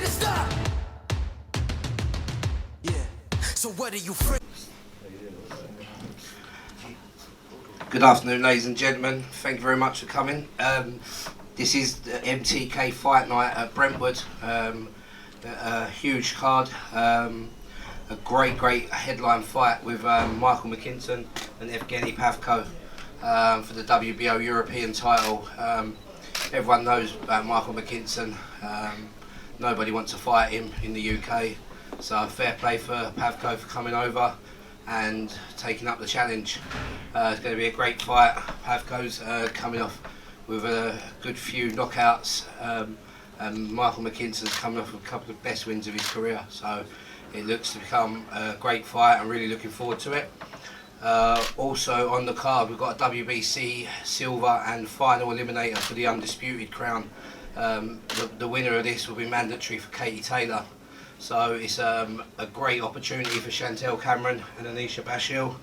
stop. Yeah. So what are you afraid? Good afternoon, ladies and gentlemen. Thank you very much for coming. This is the MTK fight night at Brentwood. A huge card. A great headline fight with Michael McKinson and Evgeny PAVKO for the WBO European title. Everyone knows about Michael McKinson. Nobody wants to fight him in the UK. So fair play for PAVKO for coming over and taking up the challenge. It's going to be a great fight. PAVKO's coming off with a good few knockouts, and Michael McKinson's coming off with a couple of best wins of his career. So it looks to become a great fight. I'm really looking forward to it. Also on the card, we've got a WBC silver and final eliminator for the undisputed crown. The winner of this will be mandatory for Katie Taylor. So it's a great opportunity for Chantel Cameron and Anisha BASHEEL.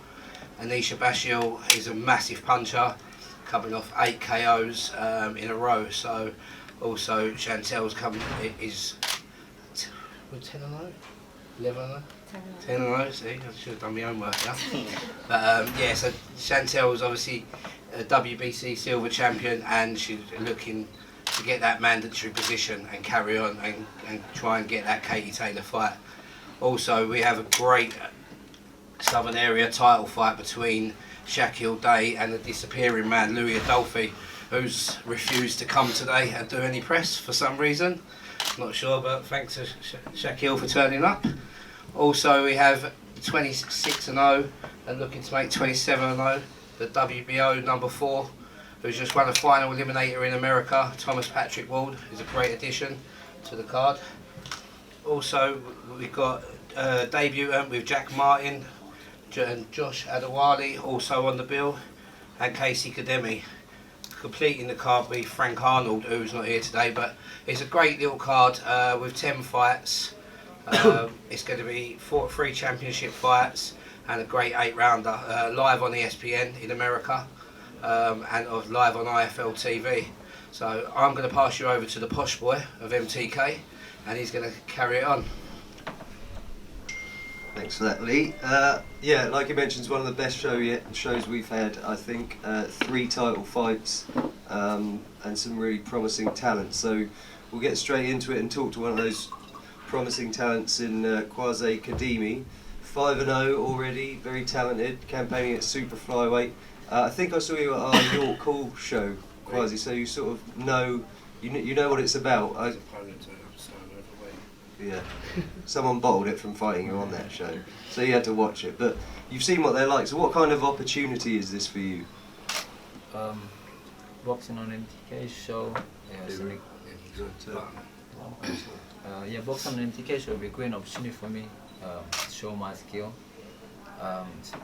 Anisha BASHEEL is a massive puncher, coming off 8 KOs in a row. So also Chantel's is 10-0, 11-0, 10-0. See, I should have done my own work now. But yeah, so Chantel's obviously a WBC silver champion, and she's looking to get that mandatory position and carry on and try and get that Katie Taylor fight. Also, we have a great Southern Area title fight between Shaquille Day and the disappearing man Louis Adolphe, who's refused to come today and do any press for some reason. Not sure, but thanks to Shaquille for turning up. Also, we have 26-0 and looking to make 27-0, the WBO number 4. Who's just won a final eliminator in America. Thomas Patrick Ward is a great addition to the card. Also, we've got a debutant with Jack Martin and Josh Adewale also on the bill, and Casey Kademi. Completing the card with Frank Arnold, who's not here today, but it's a great little card with 10 fights. It's going to be 3 championship fights and a great 8-rounder live on ESPN in America. And live on IFL TV. So I'm going to pass you over to the posh boy of MTK, and he's going to carry it on. Thanks for that, Lee. Yeah, like you mentioned, it's one of the best shows we've had, I think. 3 title fights and some really promising talent. So we'll get straight into it and talk to one of those promising talents in Kwasi Kademi. 5-0 already, very talented, campaigning at super flyweight. I think I saw you at our York Hall show, Kwasi, so you sort of know, you know what it's about. Yeah, someone bottled it from fighting you on that show, so you had to watch it. But you've seen what they're like, so what kind of opportunity is this for you? Boxing on MTK show. Yeah, boxing on MTK show will be a great opportunity for me to show my skill.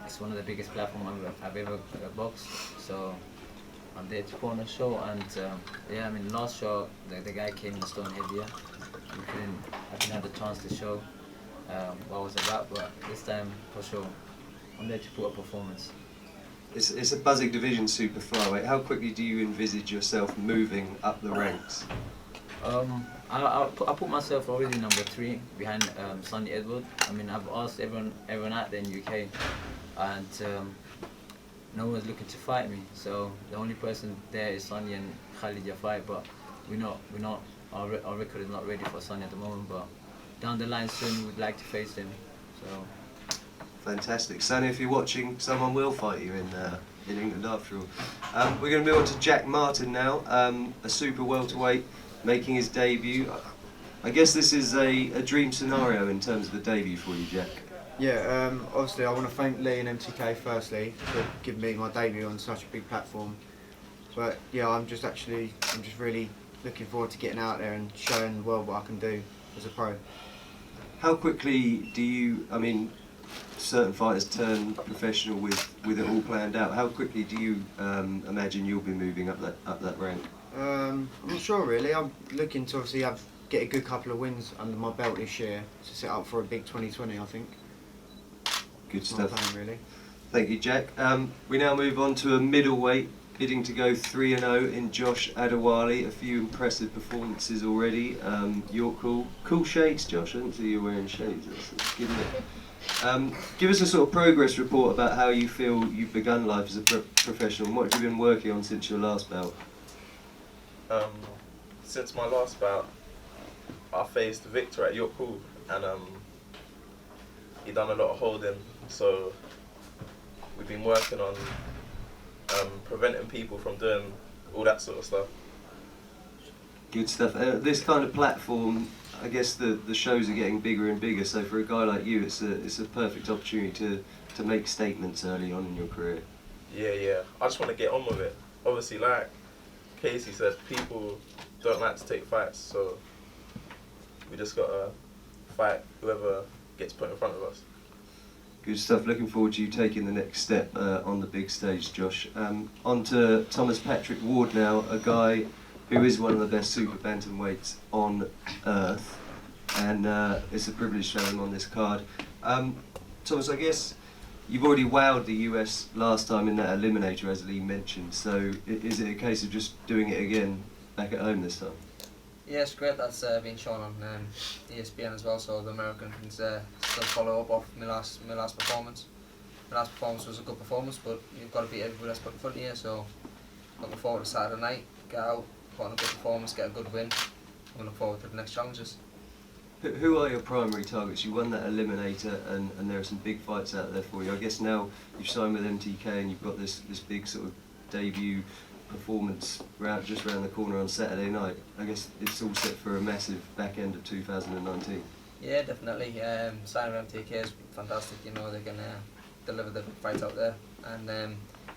It's one of the biggest platforms I've ever boxed, so I'm there to put on a show. And yeah, I mean, last show the guy came in stone heavier. I didn't have the chance to show what I was about, but this time for sure I'm there to put a performance. It's a buzzing division, super flyweight. How quickly do you envisage yourself moving up the ranks? I put myself already number 3 behind Sonny Edward. I mean, I've asked everyone out there in UK, and no one's looking to fight me. So the only person there is Sonny and Khalid Jafai, but our record is not ready for Sonny at the moment. But down the line soon, we'd like to face him. So fantastic, Sonny. If you're watching, someone will fight you in England after all. We're going to move on to Jack Martin now, a super welterweight, making his debut. I guess this is a dream scenario in terms of the debut for you, Jack. Yeah, obviously I want to thank Lee and MTK firstly for giving me my debut on such a big platform. But yeah, I'm just really looking forward to getting out there and showing the world what I can do as a pro. How quickly do you, I mean, certain fighters turn professional with it all planned out. How quickly do you imagine you'll be moving up that rank? I'm not sure really. I'm looking to obviously get a good couple of wins under my belt this year to set up for a big 2020, I think. Good stuff. Plan, really. Thank you, Jack. We now move on to a middleweight, bidding to go 3-0 in Josh Adewale. A few impressive performances already. York cool shades, Josh. I didn't see you wearing shades. That's good, isn't it? Give us a sort of progress report about how you feel you've begun life as a professional and what have you been working on since your last bout? Since my last bout, I faced Victor at York Hall and he done a lot of holding, so we've been working on preventing people from doing all that sort of stuff. Good stuff. This kind of platform, I guess the shows are getting bigger and bigger, so for a guy like you it's a perfect opportunity to make statements early on in your career. Yeah. I just want to get on with it. Obviously, like Casey said, people don't like to take fights, so we just got to fight whoever gets put in front of us. Good stuff. Looking forward to you taking the next step on the big stage, Josh. On to Thomas Patrick Ward now, a guy who is one of the best super bantamweights on earth, and it's a privilege to have him on this card. Thomas, I guess you've already wowed the US last time in that eliminator, as Lee mentioned, so is it a case of just doing it again back at home this time? Yeah, it's great that's been shown on ESPN as well, so the American can still follow up off my last performance. My last performance was a good performance, but you've got to beat everybody that's put in front of you, so looking forward to Saturday night, get out, put on a good performance, get a good win. I'm looking forward to the next challenges. Who are your primary targets? You won that eliminator and there are some big fights out there for you. I guess now you've signed with MTK and you've got this big sort of debut performance just around the corner on Saturday night. I guess it's all set for a massive back end of 2019. Yeah, definitely. Signing with MTK is fantastic. You know, they can deliver the big fights out there, and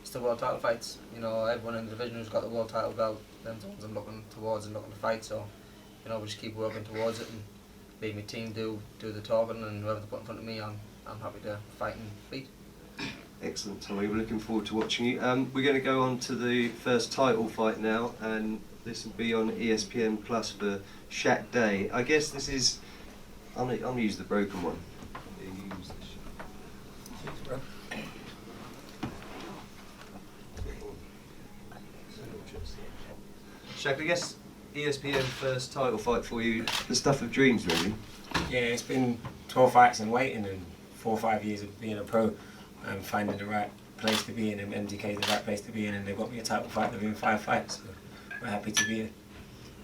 it's the world title fights. You know, everyone in the division who's got the world title belt, them the ones I'm looking towards and looking to fight. So, you know, we just keep working towards it and leave my team do the talking, and whoever they put in front of me, I'm happy to fight and beat. Excellent, Tommy. We're looking forward to watching you. We're going to go on to the first title fight now, and this will be on ESPN Plus for Shaq Day. I guess this is... I'm going to use the broken one. Shaq, I guess ESPN first title fight for you, the stuff of dreams, really. Yeah, it's been 12 fights and waiting and 4 or 5 years of being a pro and finding the right place to be in, and MTK is the right place to be in, and they've got me a title fight within 5 fights, so we're happy to be here.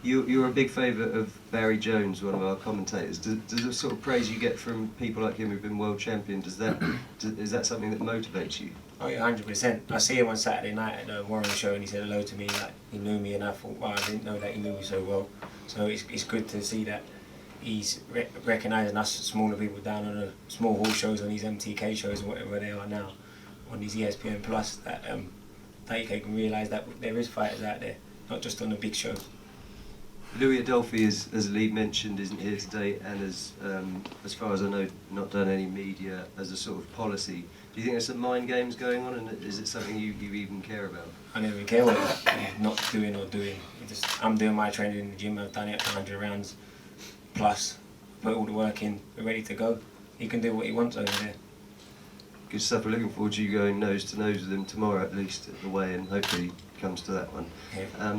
You're a big favourite of Barry Jones, one of our commentators. Does the sort of praise you get from people like him who've been world champion, is that something that motivates you? Oh yeah, 100%. I see him on Saturday night at the Warren show and he said hello to me, like he knew me, and I thought, wow, I didn't know that he knew me so well. So it's good to see that he's recognising us smaller people down on the small hall shows, on these MTK shows, or whatever they are now, on these ESPN Plus, that you can realise that there is fighters out there, not just on the big shows. Louis Adolphe, as Lee mentioned, isn't here today, and as far as I know, not done any media as a sort of policy. Do you think there's some mind games going on, and is it something you even care about? I don't even care what I'm not doing or doing. I'm doing my training in the gym. I've done it 100 rounds plus, put all the work in, we're ready to go. He can do what he wants over there. Good stuff. We're looking forward to you going nose to nose with him tomorrow, at least at the weigh, and hopefully comes to that one. Yeah.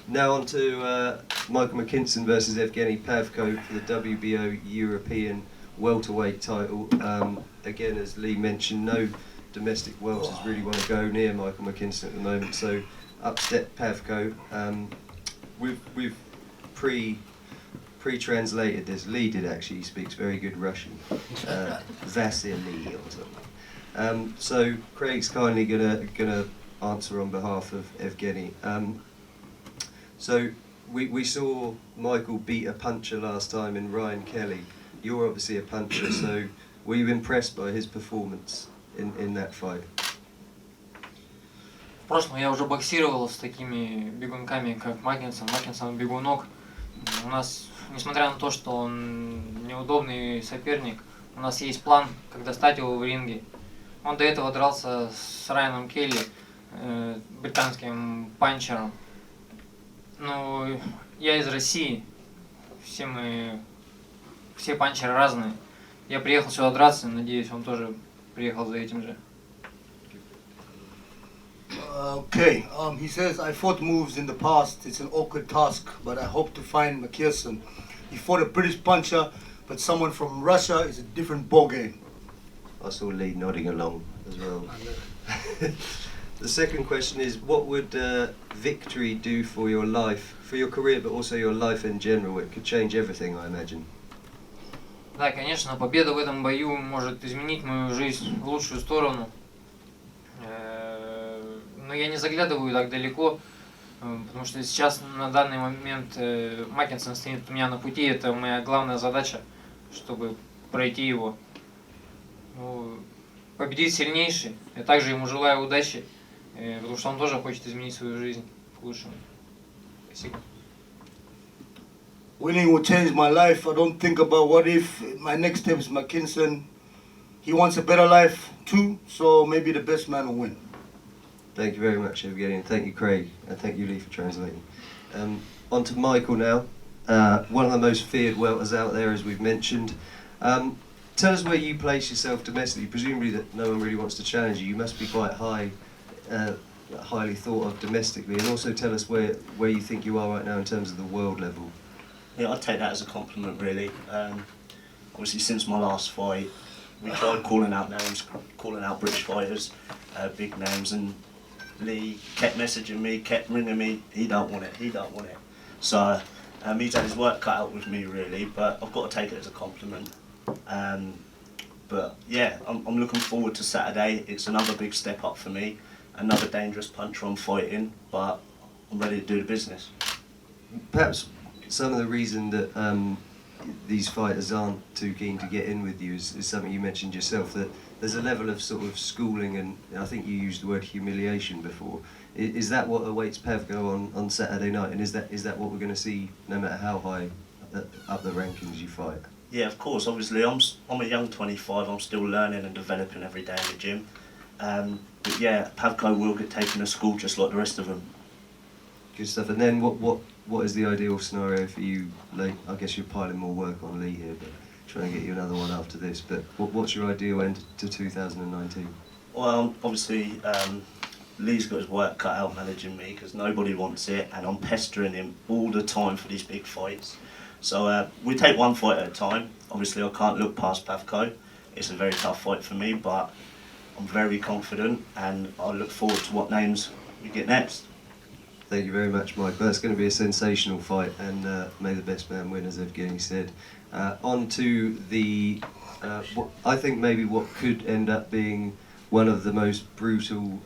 Now on to Michael McKinson versus Evgeny PAVKO for the WBO European welterweight title. Again, as Lee mentioned, no domestic welters really want to go near Michael McKinson at the moment, so upstep PAVKO. We've pre-translated this. Lee did actually, he speaks very good Russian. Vasily or something. So Craig's kindly gonna answer on behalf of Evgeny. So we saw Michael beat a puncher last time in Ryan Kelly. You're obviously a puncher, so were you impressed by his performance in that fight? В прошлом я уже боксировал с такими бегунками, как Маккинсон бегунок. У нас, несмотря на то, что он неудобный соперник, у нас есть план, как достать его в ринге. Он до этого дрался с Райаном Келли, британским панчером. Ну, я из России, все панчеры разные. Я приехал сюда драться, надеюсь, он тоже приехал за этим же. Okay, he says, I fought moves in the past. It's an awkward task, but I hope to find McKinson. He fought a British puncher, but someone from Russia is a different ballgame. I saw Lee nodding along as well. The second question is, what would victory do for your life, for your career, but also your life in general? It could change everything, I imagine. Да, конечно, победа в этом бою может изменить мою жизнь в лучшую сторону. Но я не заглядываю так далеко, потому что сейчас на данный момент Маккинсон стоит у меня на пути. Это моя главная задача, чтобы пройти его. Ну, победит сильнейший. Я также ему желаю удачи, потому что он тоже хочет изменить свою жизнь к лучшему. Спасибо. Winning will change my life. I don't think about what if. My next step is McKinson. He wants a better life too, so maybe the best man will win. Thank you very much, Evgeny, and thank you, Craig, and thank you, Lee, for translating. On to Michael now, one of the most feared welters out there, as we've mentioned. Tell us where you place yourself domestically. Presumably that no one really wants to challenge you. You must be quite highly thought of domestically, and also tell us where you think you are right now in terms of the world level. Yeah, I'd take that as a compliment, really. Obviously, since my last fight, we tried calling out names, calling out British fighters, big names, and Lee kept messaging me, kept ringing me, he don't want it, he don't want it. So he's had his work cut out with me, really, but I've got to take it as a compliment. But yeah, I'm looking forward to Saturday. It's another big step up for me, another dangerous puncher I'm fighting, but I'm ready to do the business. Perhaps some of the reason that these fighters aren't too keen to get in with you is something you mentioned yourself, that there's a level of sort of schooling, and I think you used the word humiliation before. Is that what awaits PAVKO on Saturday night, and is that what we're going to see no matter how high up the rankings you fight? Yeah, of course. Obviously, I'm a young 25. I'm still learning and developing every day in the gym. But yeah, PAVKO will get taken to school just like the rest of them. Good stuff. And then what is the ideal scenario for you? Like, I guess you're piling more work on Lee here, but trying to get you another one after this. But what's your ideal end to 2019? Well, obviously, Lee's got his work cut out managing me because nobody wants it, and I'm pestering him all the time for these big fights. So we take one fight at a time. Obviously, I can't look past PAVKO. It's a very tough fight for me, but I'm very confident, and I look forward to what names we get next. Thank you very much, Mike. That's going to be a sensational fight, and may the best man win, as Evgeny said. On to the, I think maybe what could end up being one of the most brutal...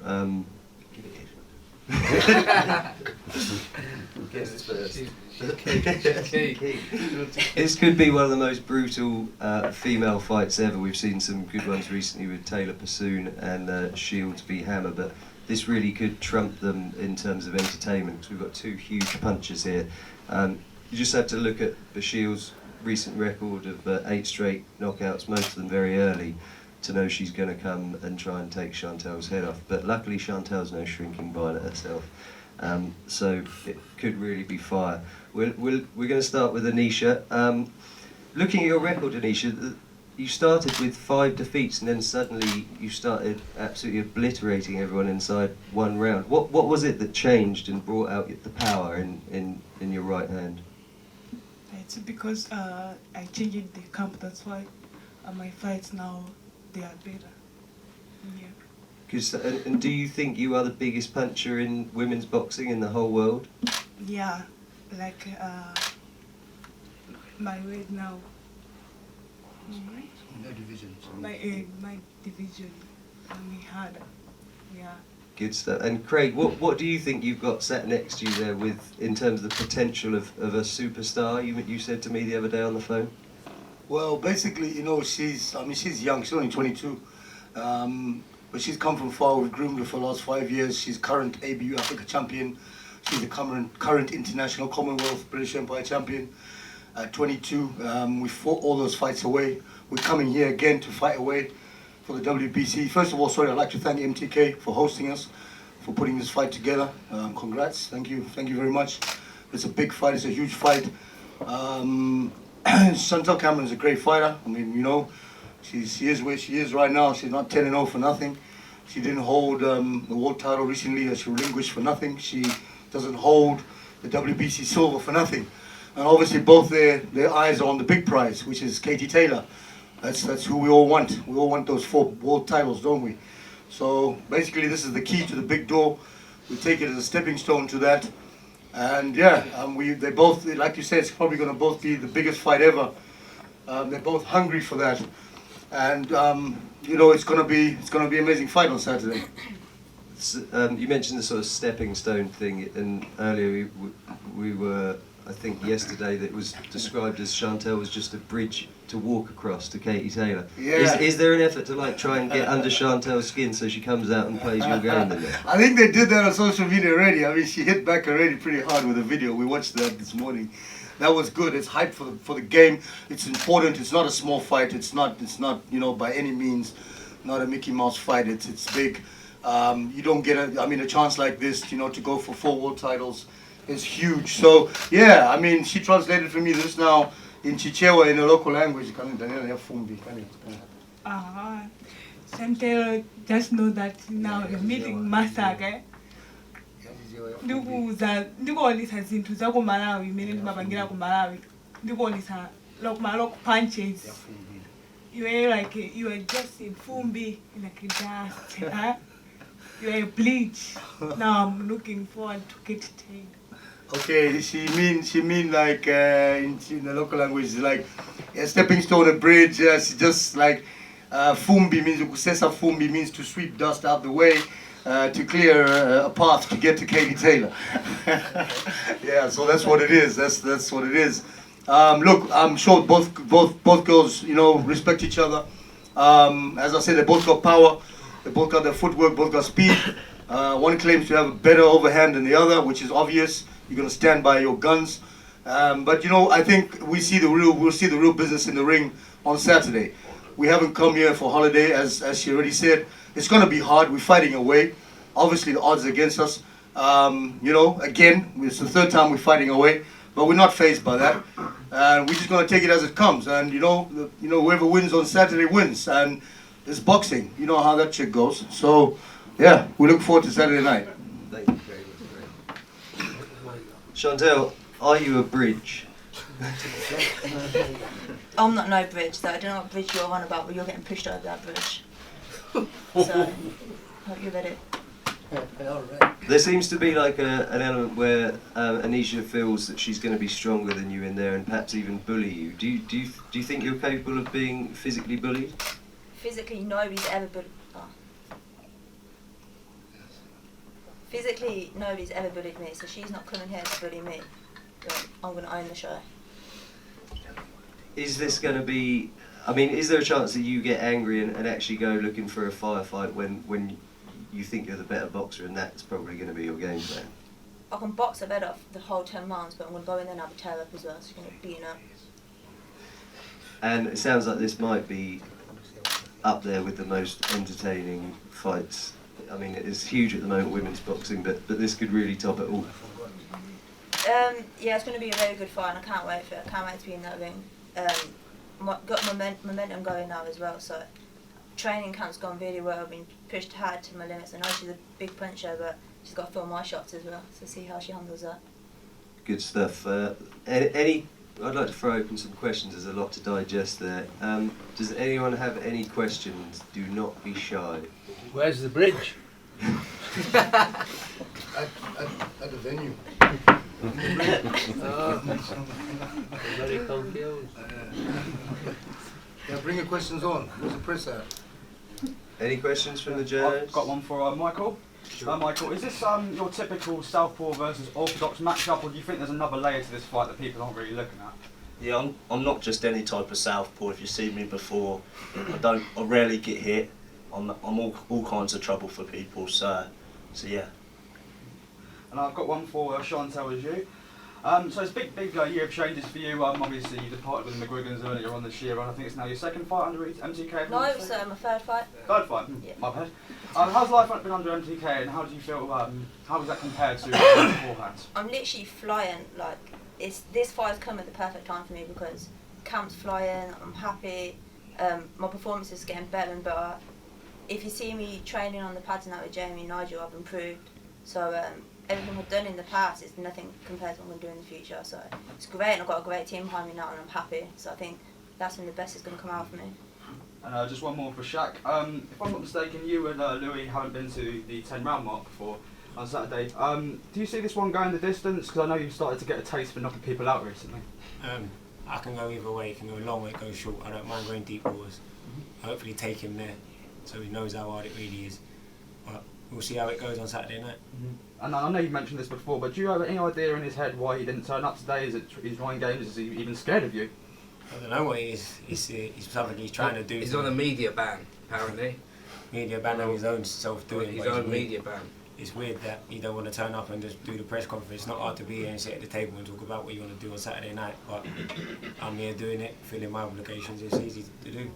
This could be one of the most brutal female fights ever. We've seen some good ones recently with Taylor Pursoon and Shields v Hammer, but this really could trump them in terms of entertainment, because we've got two huge punches here. You just have to look at Basheel's recent record of 8 straight knockouts, most of them very early, to know she's going to come and try and take Chantel's head off. But luckily Chantel's no shrinking violet herself, so it could really be fire. We're going to start with Anisha. Looking at your record, Anisha, you started with 5 defeats and then suddenly you started absolutely obliterating everyone inside one round. What was it that changed and brought out the power in your right hand? It's because I changed the camp, that's why my fights now, they are better. Yeah. And do you think you are the biggest puncher in women's boxing in the whole world? Yeah, like my weight now. No division. My division, we had, yeah. Good stuff. And Craig, what do you think you've got sat next to you there with, in terms of the potential of a superstar? You said to me the other day on the phone. Well, basically, you know, she's young. She's only 22, but she's come from far. We've groomed her for the last 5 years. She's current ABU Africa champion. She's the current international Commonwealth British Empire champion. At 22, we fought all those fights away. We're coming here again to fight away for the WBC. First of all, sorry, I'd like to thank MTK for hosting us, for putting this fight together. Congrats, thank you very much. It's a big fight, it's a huge fight. Chantel Cameron's a great fighter. I mean, you know, she is where she is right now. She's not 10-0 for nothing. She didn't hold the world title recently, she relinquished for nothing. She doesn't hold the WBC silver for nothing. And obviously both their eyes are on the big prize, which is Katie Taylor. That's who we all want. We all want those 4 world titles, don't we? So basically this is the key to the big door. We take it as a stepping stone to that. And yeah, they both, like you said, it's probably going to both be the biggest fight ever. They're both hungry for that. And you know, it's gonna be an amazing fight on Saturday. You mentioned the sort of stepping stone thing, and earlier we were, I think yesterday, that it was described as Chantel was just a bridge to walk across to Katie Taylor. Yeah. Is there an effort to like try and get under Chantel's skin so she comes out and plays your game in there? I think they did that on social media already. I mean, she hit back already pretty hard with a video. We watched that this morning. That was good. It's hype for the game. It's important. It's not a small fight. It's not you know, by any means not a Mickey Mouse fight. It's big. You don't get a chance like this, you know, to go for 4 world titles is huge. So yeah, I mean, she translated for me this now in Chichewa in a local language. Chantel, just know that now you're meeting Masaka. Ndikuonesa zinthu za ku Malawi imene ndimapangira ku Malawi. Ndikuonesa like punches. You are just in Fumbi in a dust. Huh? You are a bleach. Now I'm looking forward to get tamed. Okay, she mean like in the local language, it's like a stepping stone, a bridge. She just like Fumbi means ukusesa. Fumbi means to sweep dust out the way. To clear a path to get to Katie Taylor. Yeah, so that's what it is. That's what it is. Look, I'm sure both girls, you know, respect each other. As I said, they both got power. They both got their footwork. Both got speed. One claims to have a better overhand than the other, which is obvious. You're gonna stand by your guns. But you know, I think we'll see the real business in the ring on Saturday. We haven't come here for holiday, as she already said. It's going to be hard. We're fighting away. Obviously, the odds are against us. You know, again, it's the 3rd time we're fighting away, but we're not fazed by that. And we're just going to take it as it comes. And you know, whoever wins on Saturday wins. And it's boxing. You know how that shit goes. So, yeah, we look forward to Saturday night. Thank you very much. Chantel, are you a bridge? I'm not no bridge, though. I don't know what bridge you're on about, but you're getting pushed over that bridge. So, hope you're ready. There seems to be like an element where Anisha feels that she's going to be stronger than you in there, and perhaps even bully you. Do you think you're capable of being physically bullied? Physically, nobody's ever bullied. Oh. Physically, nobody's ever bullied me, so she's not coming here to bully me. But I'm going to own the show. Is this going to be? I mean, is there a chance that you get angry and actually go looking for a firefight when you think you're the better boxer, and that's probably going to be your game plan? I can box a bed off the whole 10 rounds, but I'm going to go in there and have a tear up as well, so you're going to get beaten up. And it sounds like this might be up there with the most entertaining fights. I mean, it's huge at the moment, women's boxing, but this could really top it all. Yeah, it's going to be a very good fight, and I can't wait for it. I can't wait to be in that ring. Got momentum going now as well, so training camp's gone really well. I've been pushed hard to my limits. I know she's a big puncher, but she's got to feel my shots as well, so see how she handles that. Good stuff. I'd like to throw open some questions. There's a lot to digest there. Does anyone have any questions? Do not be shy. Where's the bridge? At the venue. I'm very confused. Yeah, bring your questions on. Where's the press at? Any questions from the I've journalists? got one for Michael. Michael, is this your typical Southpaw versus Orthodox matchup, or do you think there's another layer to this fight that people aren't really looking at? Yeah, I'm not just any type of Southpaw. If you've seen me before, I rarely get hit. I'm all kinds of trouble for people. So yeah. And I've got one for Chantel as you. So it's a big year of changes for you. Obviously you departed with the McGuigans earlier on this year, and I think it's now your 2nd fight under MTK. No, it's my 3rd fight. 3rd fight? Yeah. My bad. How's life been under MTK, and how do you feel, how does that compare to beforehand? I'm literally flying, like, this fight's come at the perfect time for me because camp's flying, I'm happy, my performance is getting better and better. if you see me training on the pads now with Jamie and Nigel, I've improved. So everything I've done in the past is nothing compared to what I'm going to do in the future. So it's great, and I've got a great team behind me now, and I'm happy. So I think that's when the best is going to come out for me. And just one more for Shaq. If I'm not mistaken, you and Louis haven't been to the 10-round mark before on Saturday. Do you see this one going the distance? Because I know you've started to get a taste for knocking people out recently. I can go either way. It can go long or it goes short. I don't mind going deep waters. Hopefully take him there so he knows how hard it really is. But we'll see how it goes on Saturday night. And I know you mentioned this before, but do you have any idea in his head why he didn't turn up today? Is it he's drawing games? Is he even scared of you? I don't know what it is. It's something he's trying to do. He's on a media ban, apparently. Media ban on his own self-doing. His own media ban. It's weird that you don't want to turn up and just do the press conference. It's not hard to be here and sit at the table and talk about what you want to do on Saturday night, but I'm here doing it, filling my obligations. It's easy to do.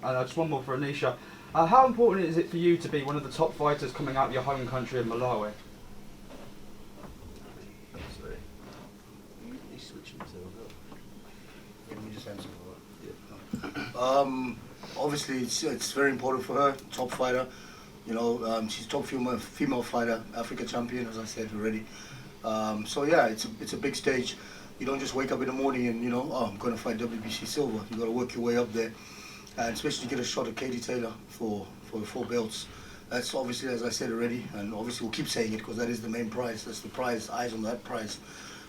Just one more for Anisha. How important is it for you to be one of the top fighters coming out of your home country in Malawi? Sorry. He's switching Can we just answer that? Obviously, it's very important for her, top fighter. You know, she's top female fighter, Africa champion, as I said already. So yeah, it's a big stage. You don't just wake up in the morning and, you know, oh, I'm going to fight WBC silver. You got to work your way up there, and especially get a shot at Katie Taylor for the 4 belts. That's obviously, as I said already, and obviously we'll keep saying it because that is the main prize. That's the prize. Eyes on that prize.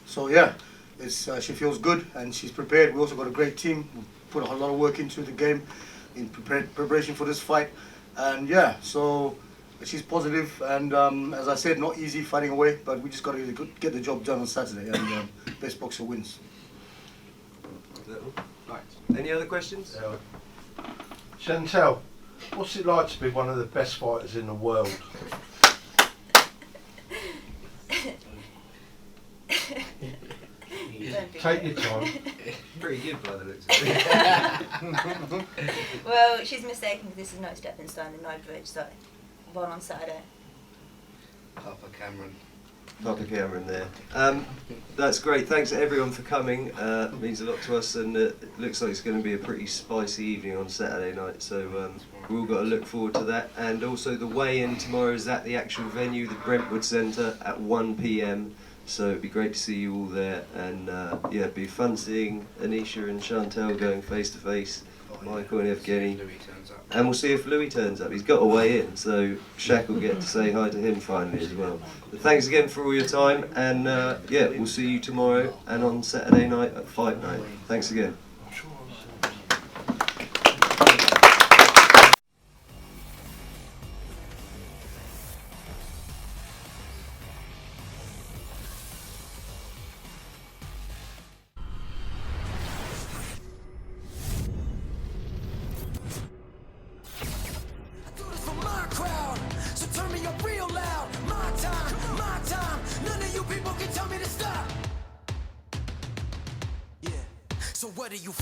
So yeah, she feels good and she's prepared. We also got a great team. We put a lot of work into the game in preparation for this fight. And yeah, so she's positive, and as I said, not easy fighting away, but we just got to get the job done on Saturday, and best boxer wins. Right. Any other questions? Chantel, what's it like to be one of the best fighters in the world? Take your time. Pretty good by the looks of it. Well, she's mistaken because this is no stepping stone and no bridge, so one on Saturday. Papa Cameron. Papa Cameron there. That's great. Thanks to everyone for coming. It means a lot to us, and it looks like it's going to be a pretty spicy evening on Saturday night. So we've all got to look forward to that. And also the weigh-in tomorrow is at the actual venue, the Brentwood Centre, at 1 p.m. So it'd be great to see you all there, and yeah, it'd be fun seeing Anisha and Chantel going face to face, Michael and Evgeny, and we'll see if Louis turns up. He's got a way in, so Shaq will get to say hi to him finally as well. But thanks again for all your time, and yeah, we'll see you tomorrow and on Saturday night at Fight Night. Thanks again. So what are you